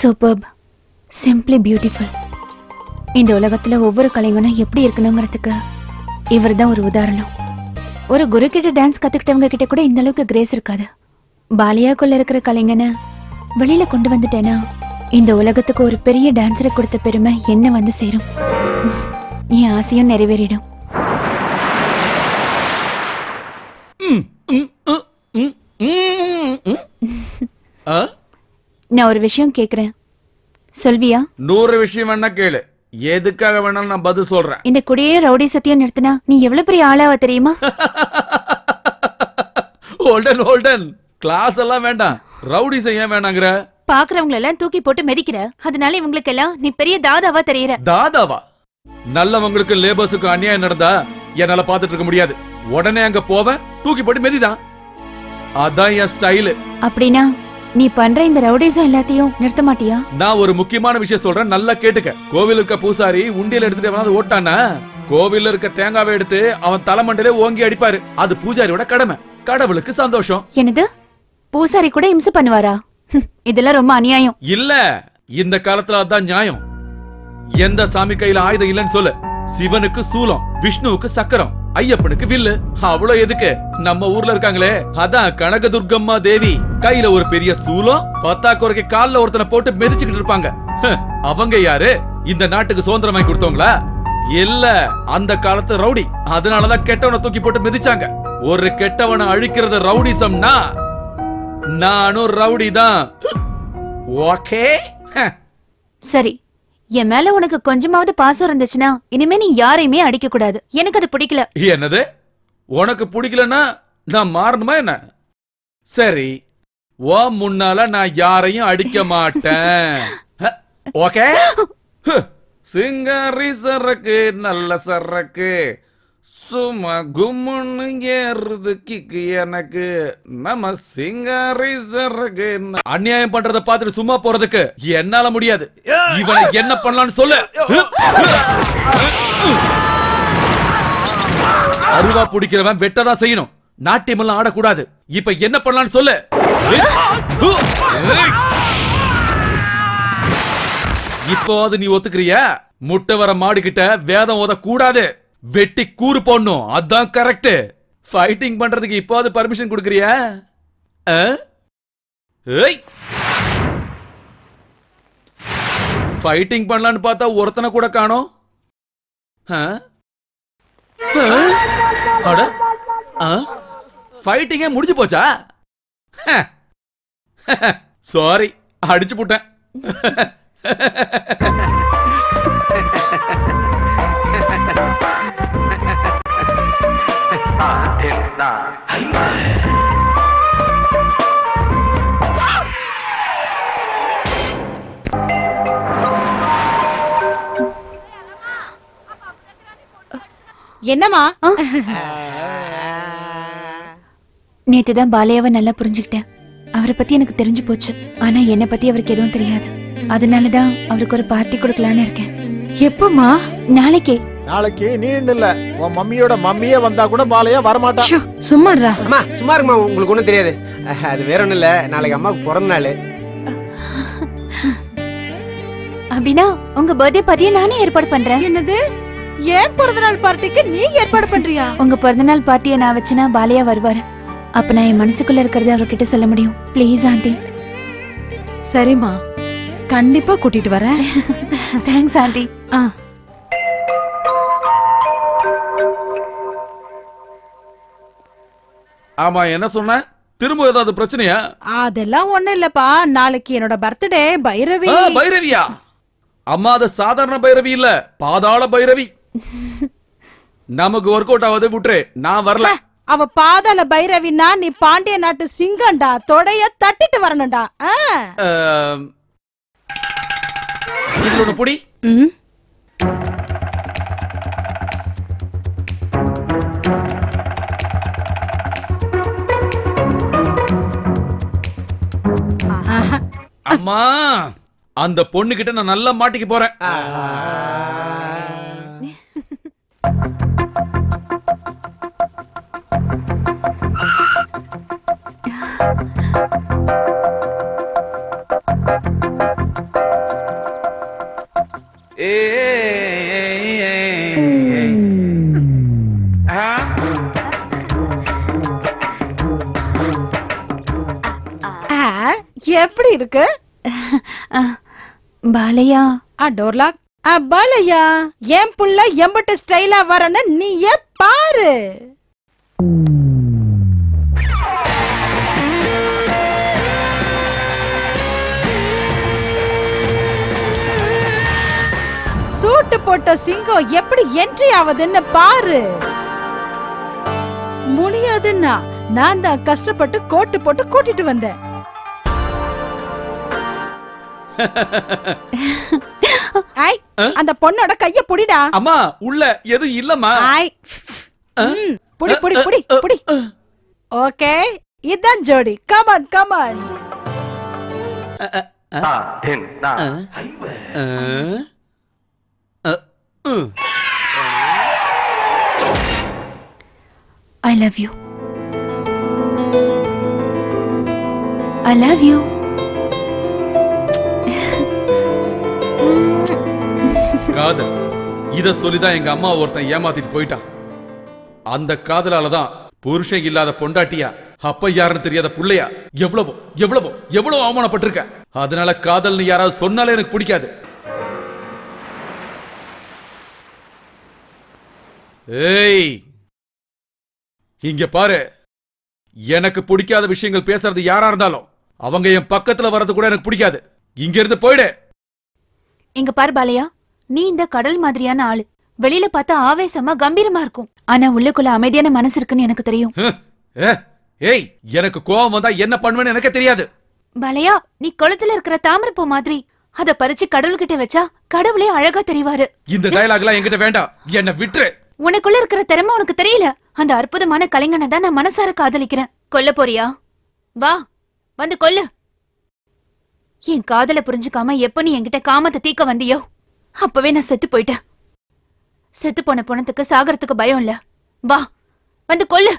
Superb, simply beautiful. இந்த உலகத்துல ஒவ்வொரு கலைஞனும் எப்படி இருக்கணுங்கிறதுக்கு இவர்தான் ஒரு உதாரணம். ஒரு குரு கிட்ட டான்ஸ் கத்துக்கிட்டவங்க கிட்ட கூட இந்த அளவுக்கு கிரேஸ் இருக்காது. பாலியாக்குள்ள இருக்கிற கலைஞனை வெளியில கொண்டு வந்துட்டேனா இந்த உலகத்துக்கு ஒரு பெரிய டான்ஸரை கொடுத்த பெருமை என்ன வந்து சேரும். என் ஆசையும் நிறைவேறிடும். நான் ஒரு விஷயம் கேக்குறேன், சொல்வியா? 100 விஷயம் வேணா கேளு, எதுக்காக வேணாலும் நான் பதில் சொல்றேன். இந்த குடியே ரவுடி சத்தியம் நிறுத்தினா நீ எவ்வளவு பெரிய ஆளாவ தெரியுமா? ஹோல்டன் ஹோல்டன், கிளாஸ் எல்லாம் வேண்டாம், ரவுடி செய்ய வேணாங்கற. பாக்குறவங்க எல்லாம் தூக்கி போட்டு மிதிக்கிற, அதனால இவங்களுக்கு எல்லாம் நீ பெரிய தாதாவா தெரியற. தாதாவா? நல்லவங்களுக்கு லேபர்ஸுக்கு அநியாயம் நடந்தா என்னால பாத்துட்டு இருக்க முடியாது. உடனே அங்க போவேன், தூக்கி போட்டு மிதிதான். அதான் என் ஸ்டைல். அப்படினா நீ பண்ற இந்த ரவுடிசம் எல்லாத்தையும் நிறுத்த மாட்டியா? நான் ஒரு முக்கியமான விஷயம் சொல்றேன், நல்லா கேட்டுக்க. கோவில் இருக்க பூசாரி உண்டியல் எடுத்துட்டு வந்து ஓட்டானா, கோவில்ல இருக்க தேங்காவை எடுத்து அவன் தலைமண்டையில ஓங்கி அடிப்பாரு. அது பூஜாரியோட கடமை, கடவுளுக்கு சந்தோஷம். என்னது, பூசாரி கூட இம்சை பண்ணுவாரா? இதெல்லாம் ரொம்ப அநியாயம். இல்ல, இந்த காலத்துல அதான் நியாயம். எந்த சாமி கையில ஆயுதம் இல்லன்னு சொல்லு. சிவனுக்கு சூலம், விஷ்ணுவுக்கு சக்கரம், ஐயப்பனுக்கு வில்லு. அவ்வளவு எதுக்கு, நம்ம ஊர்ல இருக்காங்களே, அதான் கனகதுர்கம்மா தேவி கையில ஒரு பெரிய சூலம், பத்தாக்குறைக்கு கால்ல ஒருத்தனை போட்டு மிதிச்சுக்கிட்டு இருப்பாங்க. அவங்க யாரு? இந்த நாட்டுக்கு சுதந்திரம் வாங்கி கொடுத்தவங்களா? இல்ல, அந்த காலத்து ரவுடி. அதனாலதான் கெட்டவனை தூக்கி போட்டு மிதிச்சாங்க. ஒரு கெட்டவனை அழிக்கிறது ரவுடிசம்னா நானும் ரவுடி தான். ஓகே, சரி. என் மேல உனக்கு கொஞ்சமாவது பாசம் இருந்துச்சுன்னா இனிமே நீ யாரையுமே அடிக்க கூடாது. எனக்கு அது பிடிக்கல. என்னது, உனக்கு பிடிக்கலன்னா நான் மாறணுமா என்ன? சரி, ஓ முன்னால நான் யாரையும் அடிக்க மாட்டேன். ஓகே. சிங்காரி சரக்கு நல்ல சரக்கு, சும்மா கும்முன்னு ஏறுது கிக்கு எனக்கு. நம்ம சிங்காரி சரக்கு. அநியாயம் பண்றத பார்த்துட்டு சும்மா போறதுக்கு என்னால முடியாது. இவனை என்ன பண்ணலாம்னு சொல்லு. அருவா பிடிக்கிறவன் வெட்டதான் செய்யணும், நாட்டியம் எல்லாம் ஆடக்கூடாது. இப்ப என்ன பண்ணலாம்னு சொல்லு. இப்போ அது நீ ஒத்துக்கிறியா? முட்டை வர மாடு கிட்ட வேதம் ஓத கூடாது, வெட்டி கூறு போடணும். அதான் கரெக்ட். ஃபைட்டிங் பண்றதுக்கு இப்போ அது பர்மிஷன் கொடுக்கறியா? ஃபைட்டிங் பண்ணலான்னு பார்த்தா ஒருத்தனை கூட காணோம். அட, ஃபைட்டிங்கே முடிஞ்சு போச்சா? சாரி, அடிச்சு போட்டேன். என்னமா? நேத்துதான் பாலையாவை நல்லா புரிஞ்சுக்கிட்டேன். அவரை பத்தி எனக்கு தெரிஞ்சு போச்சு. ஆனா என்ன பத்தி அவருக்கு எதுவும் தெரியாது. அதனாலதான் அவருக்கு ஒரு பார்ட்டி கொடுக்கலான்னு இருக்கேன். எப்பமா? நாளைக்கே. நாளைக்கு நீ இல்ல, உன் மம்மியோட மம்மியே வந்தா கூட பாலையா வரமாட்டா. சும்மாடா. அம்மா சும்மா இருக்குமா, உங்களுக்கு ஒண்ணும் தெரியாது. அது வேற ஒண்ணும் இல்ல, நாளைக்கு அம்மாவுக்கு பிறந்த நாள். அப்படின்னா உங்க பர்த்டே பார்ட்டியை நானே ஏற்பாடு பண்றேன். என்னது, ஏன் பிறந்தநாள் பார்ட்டிக்கு நீ ஏற்பாடு பண்றியா? உங்க பிறந்தநாள் பார்ட்டியை நான் வச்சுனா பாலையா வருவாரு. அப்ப நான் என் மனசுக்குள்ள இருக்கிறத அவர்கிட்ட சொல்ல முடியும். Please aunty. சரிம்மா, கண்டிப்பா கூட்டிட்டு வரேன். Thanks aunty. ஆமா, என்ன சொன்ன? திரும்ப ஏதாவது பிரச்சனையா? அதெல்லாம் ஒண்ணு இல்லப்பா, நாளைக்கு என்னோட பர்த்டே. பைரவி. பைரவியா? அம்மா, அது சாதாரண பைரவி இல்ல, பாதாள பைரவி. நமக்கு ஒர்க் அவுட் ஆவது விட்டுரு, நான் வரல. அவ பாதாள பைரவினா நீ பாண்டிய நாட்டு சிங்கம்டா, தொடைய தட்டிட்டு வரணும்டா. இதுல ஒண்ணு புடி. அம்மா, அந்த பொண்ணு கிட்ட நான் நல்லா மாட்டிக்க போறேன். எப்படி இருக்கு? பாலையா டோர்லாக் பாலையா, என் புள்ள எம்பட்டு ஸ்டைலா வரன்னு நீயே பாரு. சூட்டு போட்ட சிங்கம் எப்படி என்ட்ரி ஆகுதுன்னு பாரு. முடியாதுன்னா நான் தான் கஷ்டப்பட்டு கோட்டு போட்டு கூட்டிட்டு வந்தேன். அந்த பொண்ணோட கைய புடிடா. அம்மா உள்ள எதுவும் இல்லம்மா. புடி புடி புடி புடி. ஓகே, இதான் ஜோடி. Come on come on. I love you. I love you. காதல் இத சொல்லிதான் எங்க அம்மா ஒருத்தன் ஏமாத்திட்டு போயிட்டான். அந்த காதலாலதான் புருஷன் இல்லாத பொண்டாட்டியா, அப்ப யாருன்னு தெரியாத புள்ளையா எவ்வளவோ எவ்வளவோ எவ்வளவு அவமானப்பட்டிருக்க. அதனால காதல்னு யாராவது சொன்னாலே எனக்கு பிடிக்காது. ஏய், இங்க பாரு, எனக்கு பிடிக்காத விஷயங்கள் பேசுறது யாரா இருந்தாலும் அவங்க என் பக்கத்துல வர்றது கூட எனக்கு பிடிக்காது. இங்க இருந்து போயிடு. இங்க பாரு பாலையா, நீ இந்த கடல் மாதிரியான ஆளு. வெளியில பார்த்தா ஆவேசமா கம்பீரமா இருக்கும், ஆனா உள்ளுக்குள்ள அமைதியான மனசு இருக்குன்னு எனக்கு தெரியும். ஏய், எனக்கு கோவம் வந்தா என்ன பண்ணுவேன்னு எனக்கு தெரியாது. பாலையா, நீ குளத்துல இருக்கிற தாமரைப்பூ மாதிரி. அத பறிச்சு கடவுள்கிட்ட வச்சா கடவுளே அழகா தெரிவாரு. இந்த டயலாக்லாம் என்கிட்ட வேண்டாம், என்ன விட்டுரு. உனக்குள்ள இருக்கிற திறமை உனக்கு தெரியல. அந்த அற்புதமான கலைஞனை தான் நான் மனசார காதலிக்கிறேன். கொல்ல போறியா? வா, வந்து கொல்லு. என் காதலை புரிஞ்சுக்காம எப்ப நீ என்கிட்ட காமத்தை தீக்க வந்தியோ அப்பவே நான் செத்து போயிட்டேன். செத்து போன பொணத்துக்கு சாகறதுக்கு பயம் இல்ல. வா, வந்து கொல்லு.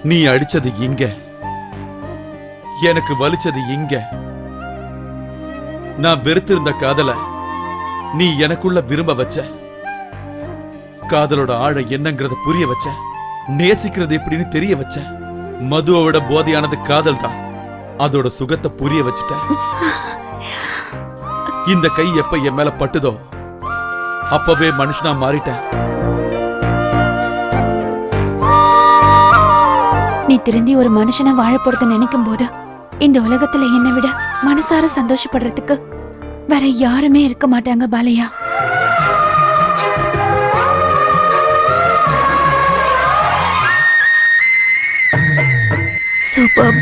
நீ அடிச்சது இங்க, எனக்கு வலிச்சது இங்க. நான் வெறுத்திருந்த காதல நீ எனக்குள்ள விரும்ப வச்ச. காதலோட ஆழ என்னங்கறத புரிய வச்ச. நேசிக்கிறது எப்படின்னு தெரிய வச்ச. மதுவோட போதையானது காதல் தான். அதோட சுகத்தை புரிய வச்சுட்ட. இந்த கை எப்ப என் மேல பட்டுதோ அப்பவே மனுஷனா மாறிட்டேன். நீ திருந்தி ஒரு மனுஷனை வாழ போறத நினைக்கும் போது இந்த உலகத்துல என்னை விட மனசார சந்தோஷப்படுறதுக்கு வேற யாருமே இருக்க மாட்டாங்க பாலையா. சூப்பர்.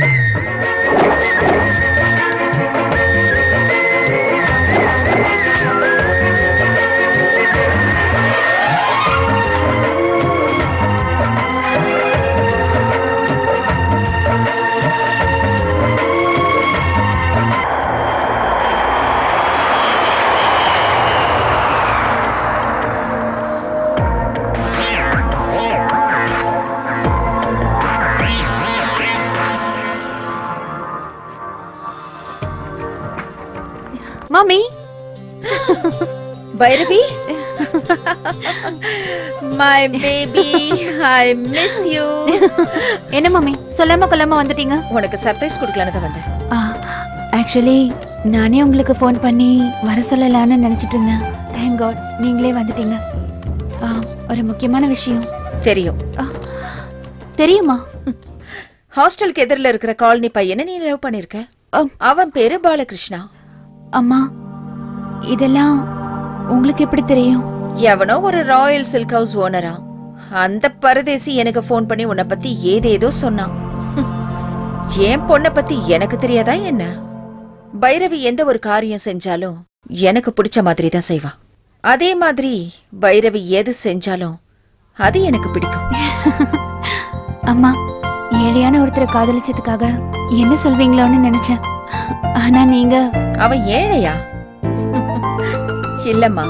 மாமி, Bhairavi, my baby, I miss you. என்ன மாமி சொல்லாம கொல்லாம வந்துட்டீங்க? உனக்கு சர்ப்ரைஸ் கொடுக்கலான்னு தான் வந்தேன். ஆக்சுவலி நானே உங்களுக்கு ஃபோன் பண்ணி வர சொல்லலான்னு நினைச்சிட்டு இருந்தேன். தேங்க் காட் நீங்களே வந்துட்டீங்க. ஒரு முக்கியமான விஷயம். தெரியும். தெரியுமா? ஹாஸ்டலுக்கு எதிரில் இருக்கிற காலனி பையனை நீ லவ் பண்ணிருக்க. அவன் பேரு பாலகிருஷ்ணா. அம்மா, இதெல்லாம் உங்களுக்கு எப்படி தெரியும்? எவனோ ஒரு ராயல் சில்க் ஹவுஸ் ஓனரா. அந்த பரதேசி எனக்கு போன் பண்ணி உன்னை பத்தி ஏதேதோ சொன்னான். என் பொண்ணை பத்தி எனக்கு தெரியாதா என்ன? பைரவி எந்த ஒரு காரியம் செஞ்சாலும் எனக்கு பிடிச்ச மாதிரி தான் செய்வா. அதே மாதிரி பைரவி எது செஞ்சாலும் அது எனக்கு பிடிக்கும். அம்மா, ஏழையான ஒருத்தரை காதலிச்சதுக்காக என்ன சொல்வீங்களோன்னு நினைச்சேன். ஆனா நீங்க... அவன் ஏழையா? இல்லம்மா,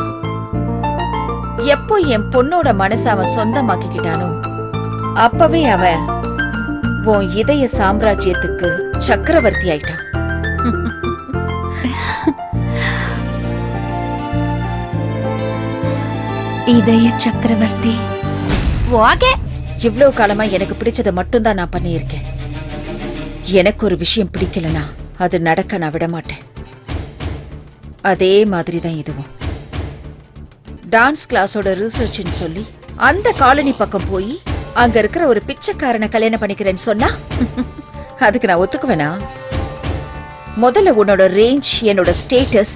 எப்போ என் பொண்ணோட மனச அவன் சொந்தமாக்கிக்கிட்டானோ அப்பவே அவன் உன் இதய சாம்ராஜ்யத்துக்கு சக்கரவர்த்தி ஆயிட்டான். இதய சக்கரவர்த்தி. ஓகே. இவ்வளவு காலமா எனக்கு பிடிச்சதை மட்டும்தான் நான் பண்ணியிருக்கேன். எனக்கு ஒரு விஷயம் பிடிக்கலனா அது நடக்க நான் விட மாட்டேன். அதே மாதிரி தான் இதுவும். டான்ஸ் கிளாஸோட ரிசர்ச்னு சொல்லி அந்த காலனி பக்கம் போய் அங்க இருக்கிற ஒரு பிச்சைக்காரனை கல்யாணம் பண்ணிக்கிறேன்னு சொன்னா அதுக்கு நான் ஒத்துக்குவேனா? முதல்ல உன்னோட ரேஞ்ச், என்னோட ஸ்டேட்டஸ்,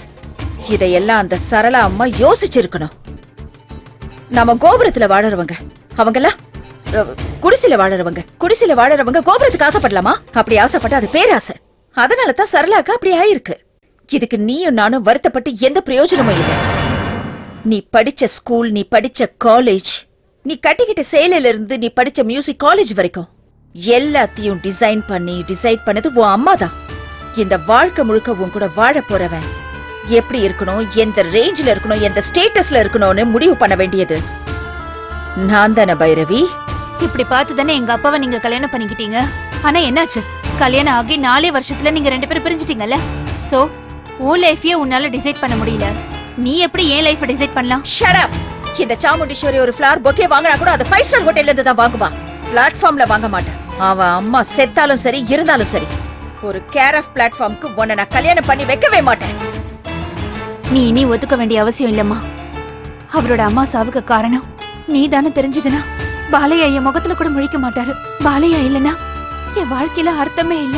இதையெல்லாம் அந்த சரளா அம்மா யோசிச்சிருக்கணும். நாம கோபுரத்துல வாழறவங்க, அவங்கெல்லாம் குடிசையில வாழறவங்க கோபுரத்துக்கு ஆசைப்படலாமா? அப்படி ஆசைப்பட்டா அது பேராசை. அதனாலதான் சரளாக்கு அப்படி ஆயிருக்கு. இதுக்கு நீயும் நானும் வருத்தப்பட்டு எந்த பிரயோஜனமும் இல்லை. நீ படிச்ச ஸ்கூல், நீ படிச்ச காலேஜ், நீ கட்டிக்கிட்ட சேலையில இருந்து நீ படிச்ச மியூசிக் காலேஜ் வரைக்கும் எல்லாத்தையும் டிசைட் பண்ணது உன் அம்மா தான். இந்த வாழ்க்கை முழுக்க உன் கூட வாழ போறவன் எப்படி இருக்கணும், எந்த ரேஞ்சில இருக்கணும், எந்த ஸ்டேட்டஸ்ல இருக்கணும்னு முடிவு பண்ண வேண்டியது நான் தானே பைரவி. இப்படி பார்த்து தானே எங்க அப்பாவை நீங்க கல்யாணம் பண்ணிக்கிட்டீங்க. ஆனா என்னாச்சு? கல்யாணம் ஆகி 4 வருஷத்துல நீங்க 2 பேரும் பிரிஞ்சிட்டீங்கல்ல. சோ உன் லைஃபையே உன்னால டிசைட் பண்ண முடியல. நீ எப்படி ஏன் லைஃபை டிசைட் பண்ணலாம்? Shut up. இந்த சாமுண்டீஸ்வரி ஒரு ஃப்ளவர் பொக்கே வாங்கினா கூட அது 5 ஸ்டார் ஹோட்டல்ல இருந்து தான் வாங்குவா. பிளாட்ஃபார்ம்ல வாங்க மாட்டேன். அவன் அம்மா செத்தாலும் சரி இருந்தாலும் சரி ஒரு கேர் ஆஃப் பிளாட்ஃபார்முக்கு உன்னை நான் கல்யாணம் பண்ணி வைக்கவே மாட்டேன். நீ இனி ஒத்துக்க வேண்டிய அவசியம் இல்லம்மா. அவரோட அம்மா சாவுக்கு காரணம் நீ தானே தெரிஞ்சதுன்னா பாலையா என் முகத்துல கூட முழிக்க மாட்டாரு. பாலையா இல்லனா என் வாழ்க்கையில அர்த்தமே இல்ல.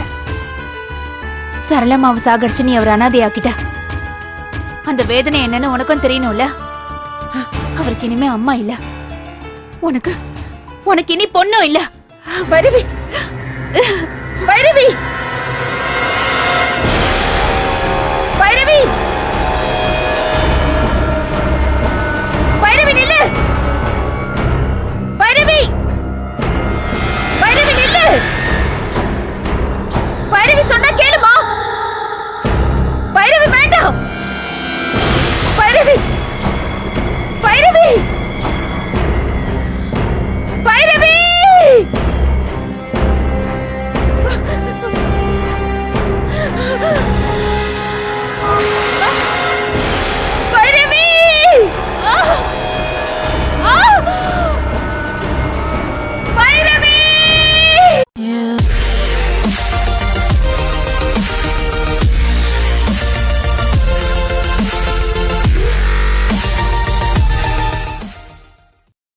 சரளமாவை சாகடிச்சு நீ அவர் அனாதையாக்கிட்ட. அந்த வேதனை என்னன்னு உனக்கும் தெரியணும்ல. அவருக்கு இனிமே அம்மா இல்ல, உனக்கு இனி பொண்ணும் இல்ல. பைரவி